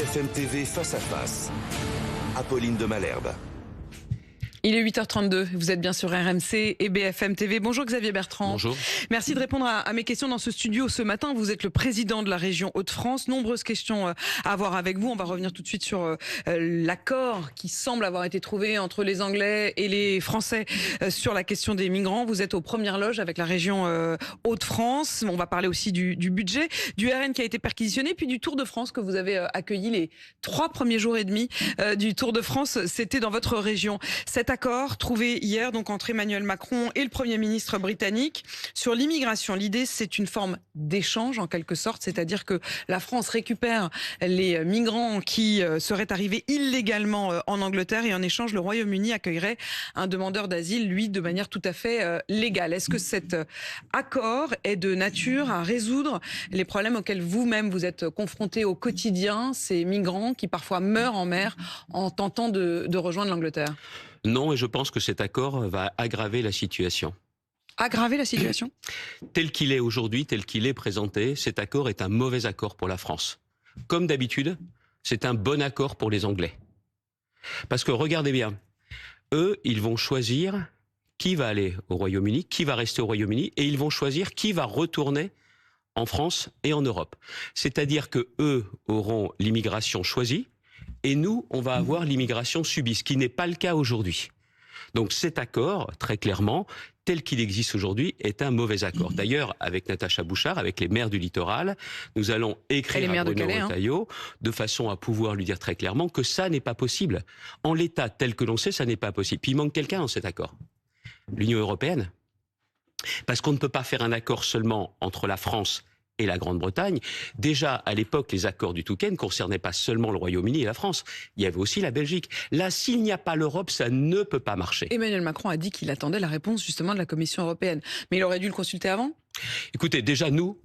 BFM TV face à face. Apolline de Malherbe. Il est 8h32, vous êtes bien sur RMC et BFM TV. Bonjour Xavier Bertrand. Bonjour. Merci de répondre à mes questions dans ce studio ce matin. Vous êtes le président de la région Hauts-de-France. Nombreuses questions à avoir avec vous. On va revenir tout de suite sur l'accord qui semble avoir été trouvé entre les Anglais et les Français sur la question des migrants. Vous êtes aux premières loges avec la région Hauts-de-France. On va parler aussi du budget, du RN qui a été perquisitionné, puis du Tour de France que vous avez accueilli les 3 premiers jours et demi du Tour de France. C'était dans votre région. Cet accord trouvé hier donc entre Emmanuel Macron et le Premier ministre britannique sur l'immigration. L'idée, c'est une forme d'échange en quelque sorte, c'est-à-dire que la France récupère les migrants qui seraient arrivés illégalement en Angleterre et en échange, le Royaume-Uni accueillerait un demandeur d'asile, lui, de manière tout à fait légale. Est-ce que cet accord est de nature à résoudre les problèmes auxquels vous-même vous êtes confrontés au quotidien, ces migrants qui parfois meurent en mer en tentant de rejoindre l'Angleterre ? Non, et je pense que cet accord va aggraver la situation. Aggraver la situation ? Tel qu'il est aujourd'hui, tel qu'il est présenté, cet accord est un mauvais accord pour la France. Comme d'habitude, c'est un bon accord pour les Anglais. Parce que regardez bien, eux, ils vont choisir qui va aller au Royaume-Uni, qui va rester au Royaume-Uni, et ils vont choisir qui va retourner en France et en Europe. C'est-à-dire que eux auront l'immigration choisie, et nous, on va avoir l'immigration subie, ce qui n'est pas le cas aujourd'hui. Donc cet accord, très clairement, tel qu'il existe aujourd'hui, est un mauvais accord. D'ailleurs, avec Natacha Bouchard, avec les maires du littoral, nous allons écrire à Bruno Retailleau de façon à pouvoir lui dire très clairement que ça n'est pas possible. En l'état tel que l'on sait, ça n'est pas possible. Puis il manque quelqu'un dans cet accord. L'Union européenne. Parce qu'on ne peut pas faire un accord seulement entre la France et la Grande-Bretagne. Déjà, à l'époque, les accords du Touquet ne concernaient pas seulement le Royaume-Uni et la France. Il y avait aussi la Belgique. Là, s'il n'y a pas l'Europe, ça ne peut pas marcher. Emmanuel Macron a dit qu'il attendait la réponse justement de la Commission européenne. Mais il aurait dû le consulter avant ? Écoutez, déjà, nous,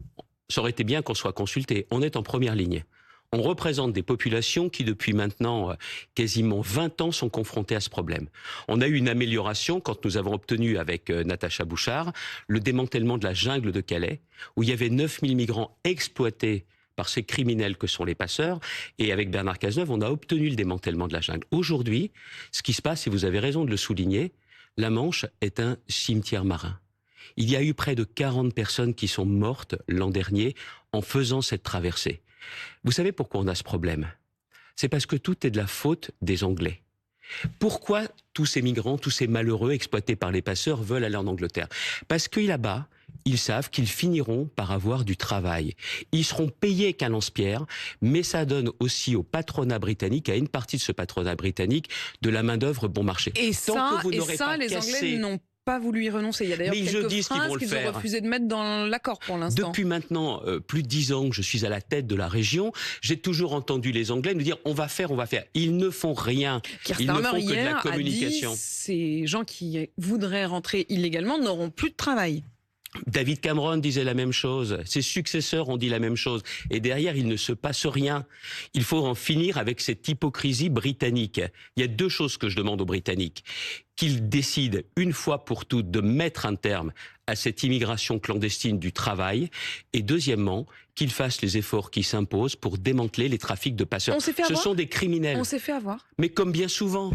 ça aurait été bien qu'on soit consultés. On est en première ligne. On représente des populations qui, depuis maintenant quasiment 20 ans, sont confrontées à ce problème. On a eu une amélioration quand nous avons obtenu avec Natacha Bouchard le démantèlement de la jungle de Calais, où il y avait 9000 migrants exploités par ces criminels que sont les passeurs. Et avec Bernard Cazeneuve, on a obtenu le démantèlement de la jungle. Aujourd'hui, ce qui se passe, et vous avez raison de le souligner, la Manche est un cimetière marin. Il y a eu près de 40 personnes qui sont mortes l'an dernier en faisant cette traversée. Vous savez pourquoi on a ce problème ? C'est parce que tout est de la faute des Anglais. Pourquoi tous ces migrants, tous ces malheureux exploités par les passeurs veulent aller en Angleterre ? Parce que là-bas, ils savent qu'ils finiront par avoir du travail. Ils seront payés qu'un lance-pierre, mais ça donne aussi au patronat britannique, à une partie de ce patronat britannique, de la main-d'œuvre bon marché. Et ça, les Anglais n'ont pas voulu y renoncer. Il y a d'ailleurs quelques phrases qu'ils ont refusé de mettre dans l'accord pour l'instant. Depuis maintenant plus de 10 ans que je suis à la tête de la région, j'ai toujours entendu les Anglais nous dire on va faire. Ils ne font rien. Ils ne font que de la communication. A dit, ces gens qui voudraient rentrer illégalement n'auront plus de travail. David Cameron disait la même chose, ses successeurs ont dit la même chose, et derrière il ne se passe rien. Il faut en finir avec cette hypocrisie britannique. Il y a 2 choses que je demande aux Britanniques, qu'ils décident une fois pour toutes de mettre un terme à cette immigration clandestine du travail, et deuxièmement, qu'ils fassent les efforts qui s'imposent pour démanteler les trafics de passeurs. Ce sont des criminels. On s'est fait avoir. Mais comme bien souvent.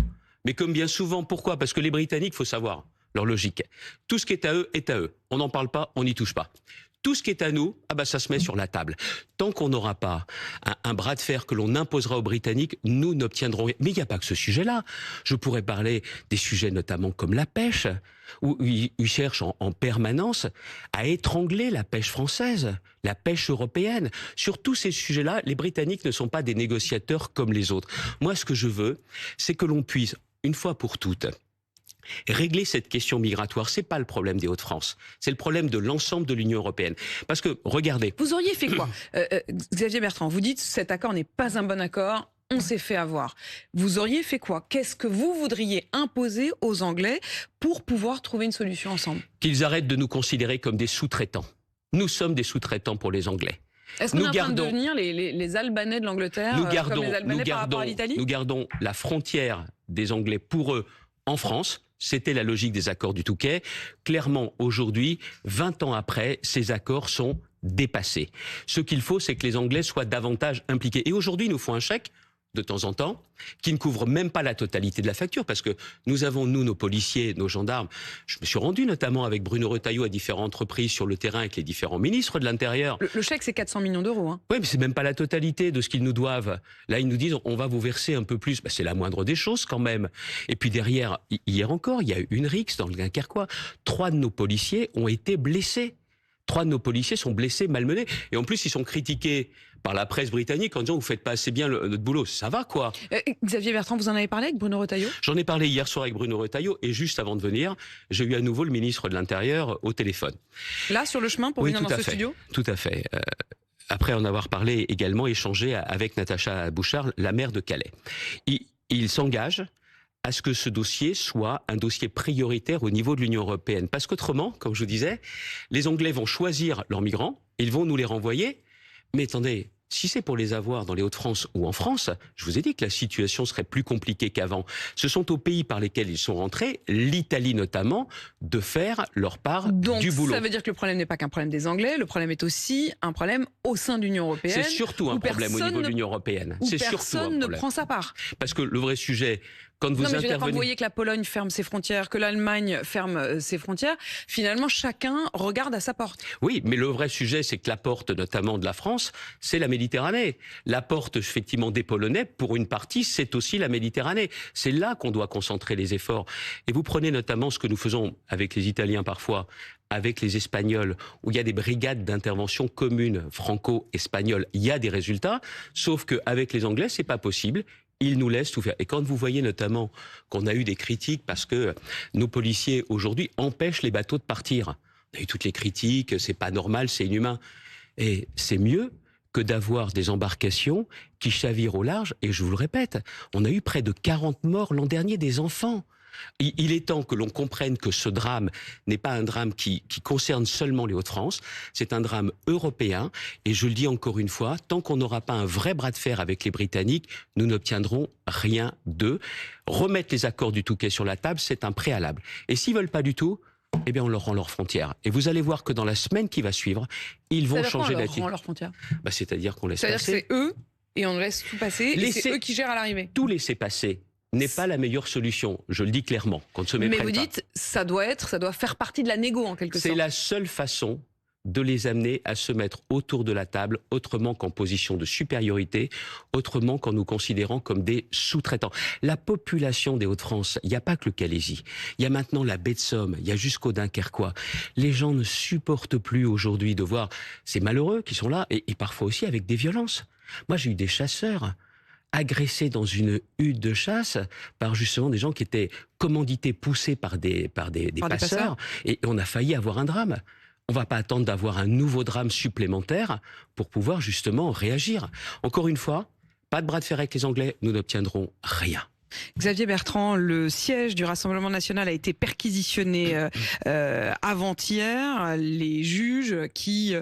Pourquoi ? Parce que les Britanniques, il faut savoir leur logique. Tout ce qui est à eux est à eux. On n'en parle pas, on n'y touche pas. Tout ce qui est à nous, ça se met sur la table. Tant qu'on n'aura pas un bras de fer que l'on imposera aux Britanniques, nous n'obtiendrons rien. Mais il n'y a pas que ce sujet-là. Je pourrais parler des sujets notamment comme la pêche, où ils cherchent en permanence à étrangler la pêche française, la pêche européenne. Sur tous ces sujets-là, les Britanniques ne sont pas des négociateurs comme les autres. Moi, ce que je veux, c'est que l'on puisse, une fois pour toutes, régler cette question migratoire. C'est pas le problème des Hauts-de-France, c'est le problème de l'ensemble de l'Union européenne. Parce que, regardez... Vous auriez fait quoi Xavier Bertrand, vous dites cet accord n'est pas un bon accord, on s'est fait avoir. Vous auriez fait quoi ? Qu'est-ce que vous voudriez imposer aux Anglais pour pouvoir trouver une solution ensemble ? Qu'ils arrêtent de nous considérer comme des sous-traitants. Nous sommes des sous-traitants pour les Anglais. Est-ce qu'on est en train de devenir les Albanais de l'Angleterre, comme les Albanais par rapport à l'Italie ? Nous gardons la frontière des Anglais pour eux en France, C'était la logique des accords du Touquet. Clairement, aujourd'hui, 20 ans après, ces accords sont dépassés. Ce qu'il faut, c'est que les Anglais soient davantage impliqués. Et aujourd'hui, il nous faut un chèque, de temps en temps, qui ne couvre même pas la totalité de la facture, parce que nous avons, nous, nos policiers, nos gendarmes. Je me suis rendu notamment avec Bruno Retailleau à différentes reprises sur le terrain avec les différents ministres de l'Intérieur. Le chèque, c'est 400 millions d'euros. Hein. Oui, mais c'est même pas la totalité de ce qu'ils nous doivent. Là, ils nous disent, on va vous verser un peu plus. C'est la moindre des choses quand même. Et puis derrière, hier encore, il y a eu une rixe dans le Dunkerquois. 3 de nos policiers ont été blessés. 3 de nos policiers sont blessés, malmenés. Et en plus, ils sont critiqués par la presse britannique en disant vous faites pas assez bien notre boulot. Ça va quoi. Xavier Bertrand, vous en avez parlé avec Bruno Retailleau ? J'en ai parlé hier soir avec Bruno Retailleau et juste avant de venir, j'ai eu à nouveau le ministre de l'Intérieur au téléphone. Là, sur le chemin pour venir dans ce studio ? Tout à fait. Après en avoir parlé également, échangé avec Natacha Bouchard, la maire de Calais. Il s'engage à ce que ce dossier soit un dossier prioritaire au niveau de l'Union européenne. Parce qu'autrement, comme je vous disais, les Anglais vont choisir leurs migrants, ils vont nous les renvoyer. Mais attendez, si c'est pour les avoir dans les Hauts-de-France ou en France, je vous ai dit que la situation serait plus compliquée qu'avant. Ce sont aux pays par lesquels ils sont rentrés, l'Italie notamment, de faire leur part du boulot. Donc ça veut dire que le problème n'est pas qu'un problème des Anglais, le problème est aussi un problème au sein de l'Union européenne. C'est surtout un problème au niveau de l'Union européenne. C'est surtout un problème. Personne ne prend sa part. Parce que le vrai sujet... Quand vous quand vous voyez que la Pologne ferme ses frontières, que l'Allemagne ferme ses frontières, finalement, chacun regarde à sa porte. Oui, mais le vrai sujet, c'est que la porte, notamment de la France, c'est la Méditerranée. La porte, effectivement, des Polonais, pour une partie, c'est aussi la Méditerranée. C'est là qu'on doit concentrer les efforts. Et vous prenez notamment ce que nous faisons avec les Italiens parfois, avec les Espagnols, où il y a des brigades d'intervention communes franco-espagnoles. Il y a des résultats, sauf qu'avec les Anglais, c'est pas possible. Ils nous laissent tout faire. Et quand vous voyez notamment qu'on a eu des critiques parce que nos policiers aujourd'hui empêchent les bateaux de partir. On a eu toutes les critiques, c'est pas normal, c'est inhumain. Et c'est mieux que d'avoir des embarcations qui chavirent au large. Et je vous le répète, on a eu près de 40 morts l'an dernier, des enfants. Il est temps que l'on comprenne que ce drame n'est pas un drame qui concerne seulement les Hauts-de-France, c'est un drame européen, et je le dis encore une fois, tant qu'on n'aura pas un vrai bras de fer avec les Britanniques, nous n'obtiendrons rien d'eux. Remettre les accords du Touquet sur la table, c'est un préalable. Et s'ils veulent pas du tout, eh bien on leur rend leurs frontières. Et vous allez voir que dans la semaine qui va suivre, ils vont changer d'attitude. On leur rend leurs frontières. C'est-à-dire qu'on laisse passer. C'est-à-dire que c'est eux, et on laisse tout passer, et c'est eux qui gèrent à l'arrivée. Tout laisser passer n'est pas la meilleure solution, je le dis clairement, qu'on ne se méprenne pas. Mais vous dites, ça doit faire partie de la négo en quelque sorte. C'est la seule façon de les amener à se mettre autour de la table, autrement qu'en position de supériorité, autrement qu'en nous considérant comme des sous-traitants. La population des Hauts-de-France, il n'y a pas que le Calaisis, il y a maintenant la baie de Somme, il y a jusqu'au Dunkerquois. Les gens ne supportent plus aujourd'hui de voir ces malheureux qui sont là, et parfois aussi avec des violences. Moi, j'ai eu des chasseurs agressés dans une hutte de chasse par justement des gens qui étaient commandités, poussés par des passeurs, et on a failli avoir un drame. On ne va pas attendre d'avoir un nouveau drame supplémentaire pour pouvoir justement réagir. Encore une fois, pas de bras de fer avec les Anglais, nous n'obtiendrons rien. Xavier Bertrand, le siège du Rassemblement national a été perquisitionné avant-hier. Les juges qui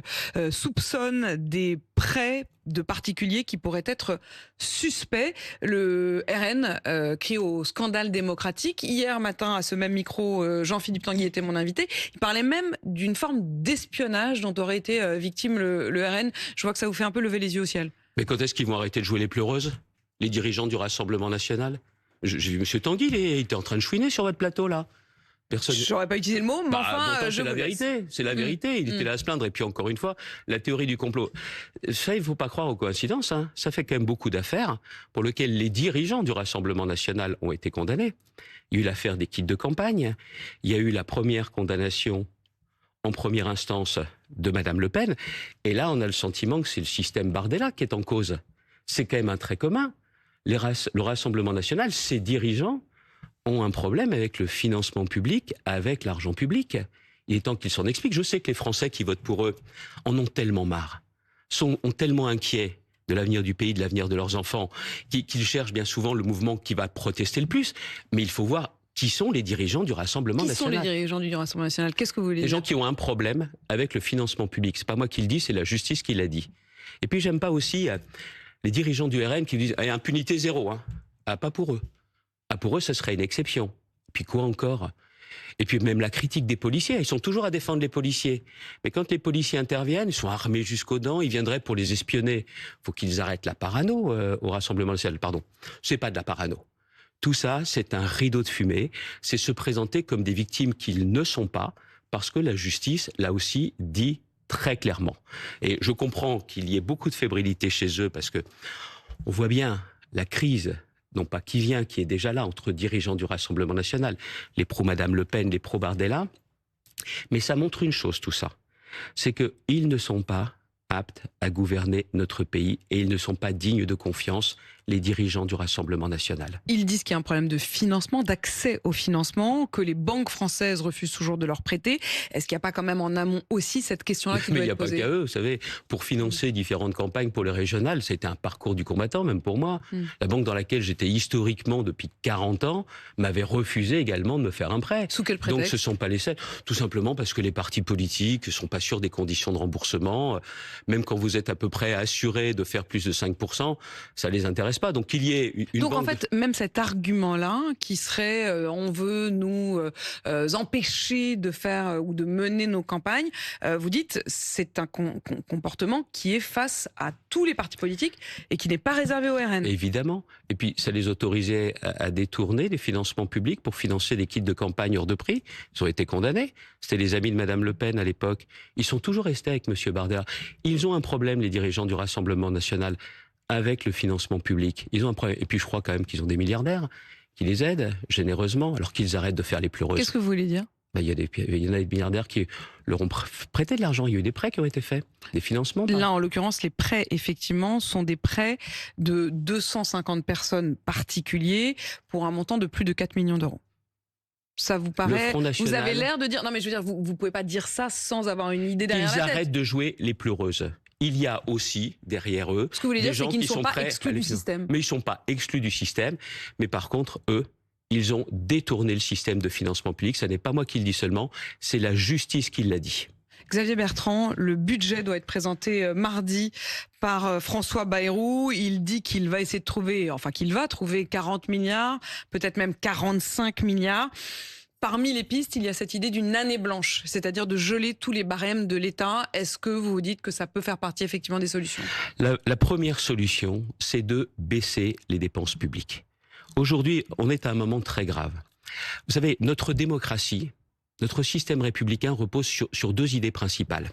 soupçonnent des prêts de particuliers qui pourraient être suspects. Le RN crie au scandale démocratique. Hier matin, à ce même micro, Jean-Philippe Tanguy était mon invité. Il parlait même d'une forme d'espionnage dont aurait été victime le RN. Je vois que ça vous fait un peu lever les yeux au ciel. Mais quand est-ce qu'ils vont arrêter de jouer les pleureuses, les dirigeants du Rassemblement national ? J'ai vu M. Tanguy, il était en train de chouiner sur votre plateau, là. J'aurais pas utilisé le mot, mais enfin... c'est la vérité, c'est la vérité. Il était là à se plaindre. Et puis encore une fois, la théorie du complot. Ça, il ne faut pas croire aux coïncidences. Hein. Ça fait quand même beaucoup d'affaires pour lesquelles les dirigeants du Rassemblement national ont été condamnés. Il y a eu l'affaire des kits de campagne. Il y a eu la première condamnation en première instance de Madame Le Pen. Et là, on a le sentiment que c'est le système Bardella qui est en cause. C'est quand même un trait commun. Le Rassemblement national, ses dirigeants ont un problème avec le financement public, avec l'argent public. Il est temps qu'ils s'en expliquent. Je sais que les Français qui votent pour eux en ont tellement marre, sont tellement inquiets de l'avenir du pays, de l'avenir de leurs enfants, qu'ils cherchent bien souvent le mouvement qui va protester le plus. Mais il faut voir qui sont les dirigeants du Rassemblement national. Qui sont les dirigeants du Rassemblement national ? Qu'est-ce que vous voulez dire ? Les gens qui ont un problème avec le financement public. C'est pas moi qui le dis, c'est la justice qui l'a dit. Et puis j'aime pas aussi les dirigeants du RN qui disent impunité zéro. Hein. Ah, pas pour eux. Ah, pour eux, ce serait une exception. Puis quoi encore? Et puis même la critique des policiers, ils sont toujours à défendre les policiers. Mais quand les policiers interviennent, ils sont armés jusqu'aux dents, ils viendraient pour les espionner. Faut qu'ils arrêtent la parano au Rassemblement national. Pardon, c'est pas de la parano. Tout ça, c'est un rideau de fumée. C'est se présenter comme des victimes qu'ils ne sont pas, parce que la justice, là aussi, dit très clairement. Et je comprends qu'il y ait beaucoup de fébrilité chez eux, parce que on voit bien la crise, non pas qui vient, qui est déjà là, entre dirigeants du Rassemblement national, les pro-Madame Le Pen, les pro-Bardella. Mais ça montre une chose, tout ça. C'est qu'ils ne sont pas aptes à gouverner notre pays et ils ne sont pas dignes de confiance, les dirigeants du Rassemblement national. Ils disent qu'il y a un problème de financement, d'accès au financement, que les banques françaises refusent toujours de leur prêter. Est-ce qu'il n'y a pas quand même en amont aussi cette question-là qui doit être posée? Mais il n'y a pas qu'à eux, vous savez. Pour financer différentes campagnes pour les régionales, c'était un parcours du combattant, même pour moi. La banque dans laquelle j'étais historiquement depuis 40 ans m'avait refusé également de me faire un prêt. Sous quel prétexte? Donc ce ne sont pas les seuls. Tout simplement parce que les partis politiques ne sont pas sûrs des conditions de remboursement. Même quand vous êtes à peu près assuré de faire plus de 5%, ça ne les intéresse pas. Donc qu'il y ait une Donc banque en fait, même cet argument-là, qui serait on veut nous empêcher de faire ou de mener nos campagnes, vous dites c'est un comportement qui est face à tous les partis politiques et qui n'est pas réservé au RN. Évidemment. Et puis ça les autorisait à détourner des financements publics pour financer des kits de campagne hors de prix. Ils ont été condamnés. C'était les amis de Madame Le Pen à l'époque. Ils sont toujours restés avec Monsieur Bardella. Ils ont un problème, les dirigeants du Rassemblement national, avec le financement public. Ils ont un problème. Et puis je crois quand même qu'ils ont des milliardaires qui les aident généreusement, alors qu'ils arrêtent de faire les pleureuses. Qu'est-ce que vous voulez dire? Il y en a des milliardaires qui leur ont prêté de l'argent. Il y a eu des prêts qui ont été faits, des financements. Là, en l'occurrence, les prêts, effectivement, sont des prêts de 250 personnes particuliers pour un montant de plus de 4 millions d'euros. Ça vous paraît... Vous avez l'air de dire... Non, mais je veux dire, vous pouvez pas dire ça sans avoir une idée derrière la tête. Ils arrêtent de jouer les pleureuses. Il y a aussi, derrière eux, ce que vous voulez dire, c'est qu'ils ne sont pas exclus du système. Mais ils ne sont pas exclus du système. Mais par contre, eux, ils ont détourné le système de financement public. Ce n'est pas moi qui le dis seulement, c'est la justice qui l'a dit. Xavier Bertrand, le budget doit être présenté mardi par François Bayrou. Il dit qu'il va essayer de trouver, enfin qu'il va trouver 40 milliards, peut-être même 45 milliards. Parmi les pistes, il y a cette idée d'une année blanche, c'est-à-dire de geler tous les barèmes de l'État. Est-ce que vous vous dites que ça peut faire partie effectivement des solutions? La première solution, c'est de baisser les dépenses publiques. Aujourd'hui, on est à un moment très grave. Vous savez, notre démocratie, notre système républicain repose sur deux idées principales.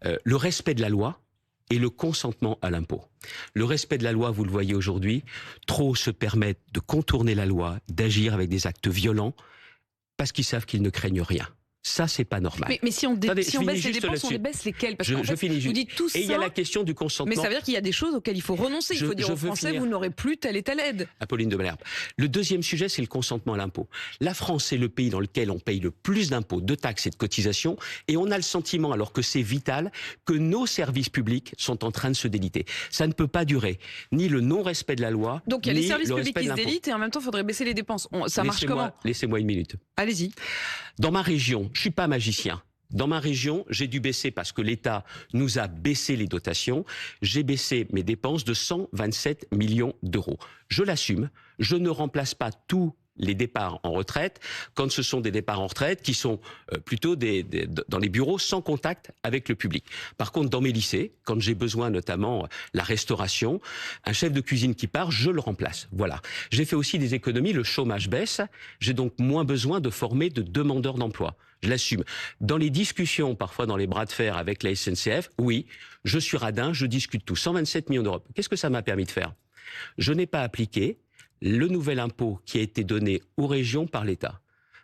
Le respect de la loi et le consentement à l'impôt. Le respect de la loi, vous le voyez aujourd'hui, trop se permettent de contourner la loi, d'agir avec des actes violents, parce qu'ils savent qu'ils ne craignent rien. Ça, c'est pas normal. Mais si on baisse les dépenses, on les baisse lesquelles? Parce je finis juste. Vous dites tout ça, et il y a la question du consentement. Mais ça veut dire qu'il y a des choses auxquelles il faut renoncer. Il faut dire aux Français, vous n'aurez plus telle et telle aide. Apolline de Malherbe. Le deuxième sujet, c'est le consentement à l'impôt. La France est le pays dans lequel on paye le plus d'impôts, de taxes et de cotisations. Et on a le sentiment, alors que c'est vital, que nos services publics sont en train de se déliter. Ça ne peut pas durer. Ni le non-respect de la loi, donc il y a ni les services le publics respect qui de se délitent et en même temps, il faudrait baisser les dépenses. Ça marche comment? Laissez-moi une minute. Allez-y. Dans ma région, je suis pas magicien. Dans ma région, j'ai dû baisser parce que l'État nous a baissé les dotations. J'ai baissé mes dépenses de 127 millions d'euros. Je l'assume. Je ne remplace pas tous les départs en retraite quand ce sont des départs en retraite qui sont plutôt dans les bureaux sans contact avec le public. Par contre, dans mes lycées, quand j'ai besoin notamment la restauration, un chef de cuisine qui part, je le remplace. Voilà. J'ai fait aussi des économies, le chômage baisse, j'ai donc moins besoin de former de demandeurs d'emploi. Je l'assume. Dans les discussions, parfois dans les bras de fer avec la SNCF, oui, je suis radin, je discute tout. 127 millions d'euros. Qu'est-ce que ça m'a permis de faire? Je n'ai pas appliqué le nouvel impôt qui a été donné aux régions par l'État.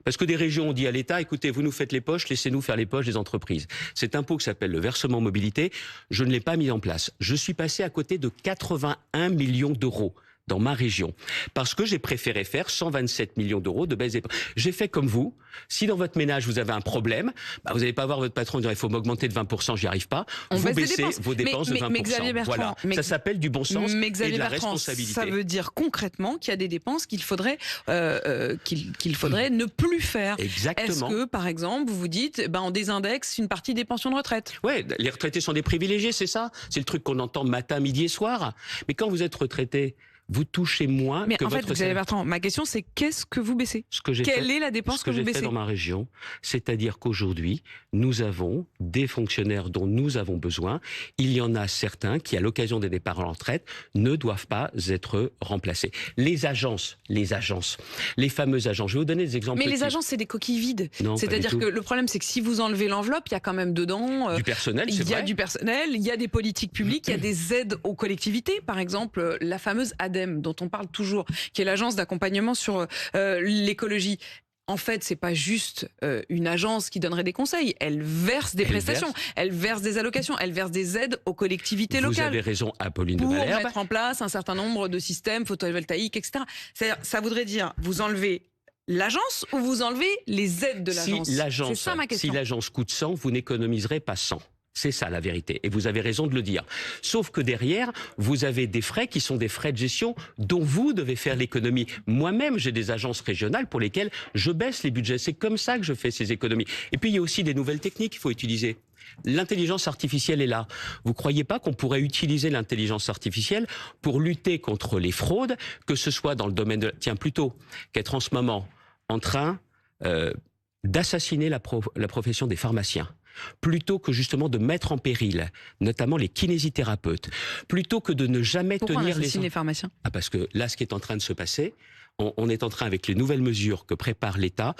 Parce que des régions ont dit à l'État, écoutez, vous nous faites les poches, laissez-nous faire les poches des entreprises. Cet impôt qui s'appelle le versement mobilité, je ne l'ai pas mis en place. Je suis passé à côté de 81 millions d'euros dans ma région. Parce que j'ai préféré faire 127 millions d'euros de baisse des dépenses. J'ai fait comme vous. Si dans votre ménage, vous avez un problème, vous n'allez pas voir votre patron dire il faut m'augmenter de 20%, j'y arrive pas. Vous baissez vos dépenses de 20%. Mais Xavier Bertrand, voilà. Ça s'appelle du bon sens et de la responsabilité. Ça veut dire concrètement qu'il y a des dépenses qu'il faudrait ne plus faire. Exactement. Est-ce que, par exemple, vous vous dites, on désindexe une partie des pensions de retraite? Oui, les retraités sont des privilégiés, c'est ça. C'est le truc qu'on entend matin, midi et soir. Mais quand vous êtes retraité, vous touchez moins Mais que en fait, votre Xavier salaire. Bertrand, ma question c'est qu'est-ce que vous baissez? Ce que j'ai Quelle fait- est la dépense ce que vous j'ai fait baissez? dans ma région, c'est-à-dire qu'aujourd'hui, nous avons des fonctionnaires dont nous avons besoin. Il y en a certains qui, à l'occasion des départs en retraite, ne doivent pas être remplacés. Les agences, les fameuses agences. Je vais vous donner des exemples. Mais les petits. agences, c'est des coquilles vides. Non, pas C'est-à-dire du tout. que le problème, c'est que si vous enlevez l'enveloppe, il y a quand même dedans... Du personnel, c'est il y a vrai. du personnel, il y a des politiques publiques, il y a des aides aux collectivités. Par exemple, la fameuse ADEME, dont on parle toujours, qui est l'agence d'accompagnement sur l'écologie. En fait, c'est pas juste une agence qui donnerait des conseils. Elle verse des prestations, elle verse des allocations, elle verse des aides aux collectivités locales. Vous avez raison, Apolline de Pour Malherbe. mettre en place un certain nombre de systèmes photovoltaïques, etc. C'est-à-dire, ça voudrait dire, vous enlevez l'agence ou vous enlevez les aides de l'agence? C'est ça ma question. Si l'agence coûte 100, vous n'économiserez pas 100. C'est ça la vérité. Et vous avez raison de le dire. Sauf que derrière, vous avez des frais qui sont des frais de gestion dont vous devez faire l'économie. Moi-même, j'ai des agences régionales pour lesquelles je baisse les budgets. C'est comme ça que je fais ces économies. Et puis, il y a aussi des nouvelles techniques qu'il faut utiliser. L'intelligence artificielle est là. Vous croyez pas qu'on pourrait utiliser l'intelligence artificielle pour lutter contre les fraudes, que ce soit dans le domaine de... Tiens, plutôt qu'être en ce moment en train d'assassiner la profession des pharmaciens, plutôt que justement de mettre en péril, notamment les kinésithérapeutes, plutôt que de ne jamais Pourquoi tenir on assassine les pharmaciens? Ah, parce que là, ce qui est en train de se passer, on est en train, avec les nouvelles mesures que prépare l'État,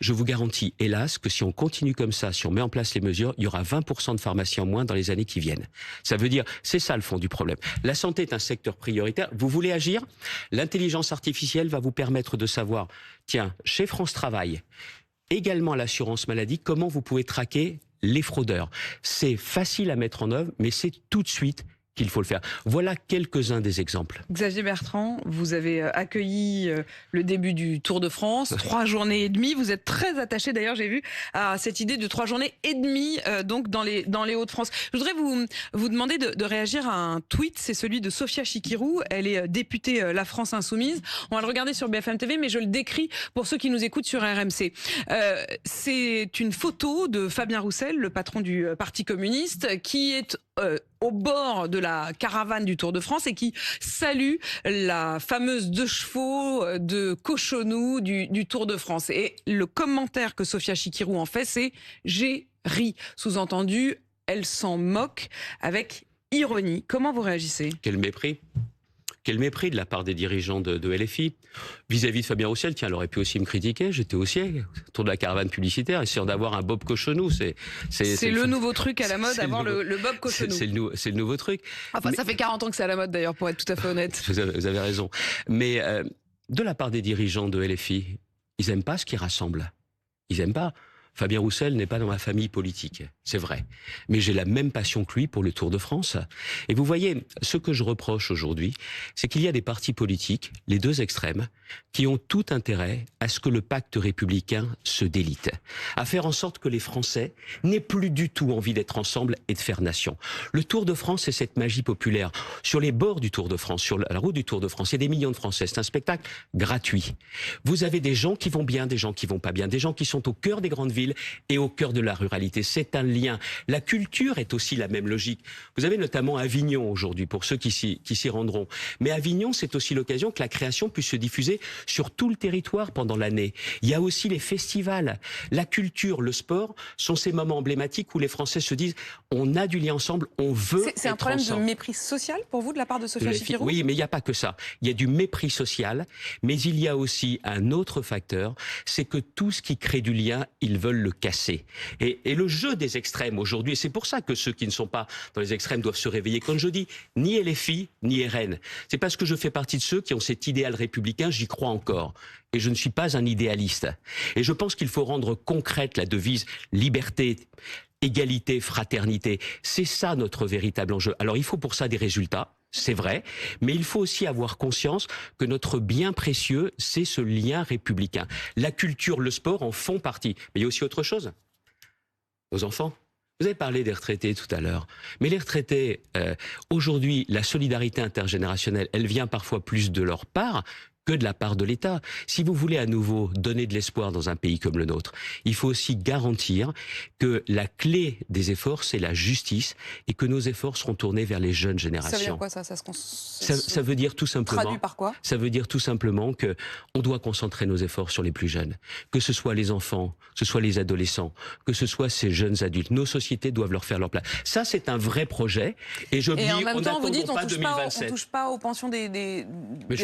je vous garantis, hélas, que si on continue comme ça, si on met en place les mesures, il y aura 20% de pharmaciens en moins dans les années qui viennent. Ça veut dire, c'est ça le fond du problème. La santé est un secteur prioritaire. Vous voulez agir? L'intelligence artificielle va vous permettre de savoir, tiens, chez France Travail, également l'assurance maladie, comment vous pouvez traquer les fraudeurs. C'est facile à mettre en œuvre, mais c'est tout de suite qu'il faut le faire. Voilà quelques-uns des exemples. Xavier Bertrand, vous avez accueilli le début du Tour de France, 3 journées et demie. Vous êtes très attaché, d'ailleurs, j'ai vu, à cette idée de 3 journées et demie donc dans les Hauts-de-France. Je voudrais vous demander de réagir à un tweet, c'est celui de Sophia Chikirou. Elle est députée La France Insoumise. On va le regarder sur BFM TV, mais je le décris pour ceux qui nous écoutent sur RMC. C'est une photo de Fabien Roussel, le patron du Parti communiste, qui est au bord de la caravane du Tour de France et qui salue la fameuse 2 chevaux de Cochonou du Tour de France. Et le commentaire que Sophia Chikirou en fait, c'est « j'ai ri ». Sous-entendu, elle s'en moque avec ironie. Comment vous réagissez? Quel mépris! Quel mépris de la part des dirigeants de LFI. Vis-à-vis de Fabien Roussel, tiens, elle aurait pu aussi me critiquer. J'étais aussi autour de la caravane publicitaire, essayant d'avoir un Bob Cochonou. C'est le nouveau truc à la mode, avoir le Bob Cochonou. C'est le nouveau truc. Enfin, ça fait 40 ans que c'est à la mode d'ailleurs, pour être tout à fait honnête. Vous avez raison. Mais de la part des dirigeants de LFI, ils n'aiment pas ce qui rassemble. Ils n'aiment pas. Fabien Roussel n'est pas dans ma famille politique, c'est vrai. Mais j'ai la même passion que lui pour le Tour de France. Et vous voyez, ce que je reproche aujourd'hui, c'est qu'il y a des partis politiques, les deux extrêmes, qui ont tout intérêt à ce que le pacte républicain se délite. À faire en sorte que les Français n'aient plus du tout envie d'être ensemble et de faire nation. Le Tour de France, c'est cette magie populaire. Sur les bords du Tour de France, sur la route du Tour de France, il y a des millions de Français. C'est un spectacle gratuit. Vous avez des gens qui vont bien, des gens qui vont pas bien, des gens qui sont au cœur des grandes villes et au cœur de la ruralité. C'est un lien. La culture est aussi la même logique. Vous avez notamment Avignon aujourd'hui, pour ceux qui s'y rendront. Mais Avignon, c'est aussi l'occasion que la création puisse se diffuser sur tout le territoire pendant l'année. Il y a aussi les festivals. La culture, le sport sont ces moments emblématiques où les Français se disent on a du lien ensemble, on veut C'est un problème de mépris social pour vous de la part de Sophia Chikirou? Oui, mais il n'y a pas que ça. Il y a du mépris social, mais il y a aussi un autre facteur, c'est que tout ce qui crée du lien, ils veulent le casser. Et le jeu des extrêmes aujourd'hui, et c'est pour ça que ceux qui ne sont pas dans les extrêmes doivent se réveiller. Quand je dis ni LFI, ni RN, c'est parce que je fais partie de ceux qui ont cet idéal républicain, j'y crois encore. Et je ne suis pas un idéaliste. Et je pense qu'il faut rendre concrète la devise liberté, égalité, fraternité. C'est ça notre véritable enjeu. Alors il faut pour ça des résultats. C'est vrai, mais il faut aussi avoir conscience que notre bien précieux, c'est ce lien républicain. La culture, le sport en font partie. Mais il y a aussi autre chose. Nos enfants. Vous avez parlé des retraités tout à l'heure. Mais les retraités, aujourd'hui, la solidarité intergénérationnelle, elle vient parfois plus de leur part que de la part de l'État. Si vous voulez à nouveau donner de l'espoir dans un pays comme le nôtre, il faut aussi garantir que la clé des efforts, c'est la justice et que nos efforts seront tournés vers les jeunes générations. Ça veut dire quoi ça Ça veut dire tout simplement. Traduit par quoi? Ça veut dire tout simplement que on doit concentrer nos efforts sur les plus jeunes, que ce soit les enfants, que ce soit les adolescents, que ce soit ces jeunes adultes. Nos sociétés doivent leur faire leur place. Ça, c'est un vrai projet. Et en même temps, vous dites, on pas ne 2027. touche pas aux pensions des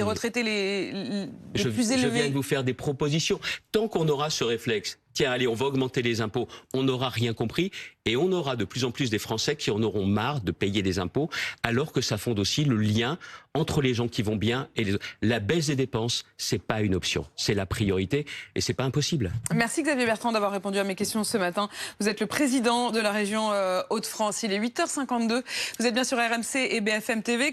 retraités les plus élevés. Je viens de vous faire des propositions. Tant qu'on aura ce réflexe, tiens, allez, on va augmenter les impôts, on n'aura rien compris et on aura de plus en plus des Français qui en auront marre de payer des impôts, alors que ça fonde aussi le lien entre les gens qui vont bien et les autres. La baisse des dépenses, c'est pas une option, c'est la priorité et c'est pas impossible. Merci Xavier Bertrand d'avoir répondu à mes questions ce matin. Vous êtes le président de la région Hauts-de-France. Il est 8h52. Vous êtes bien sur RMC et BFM TV.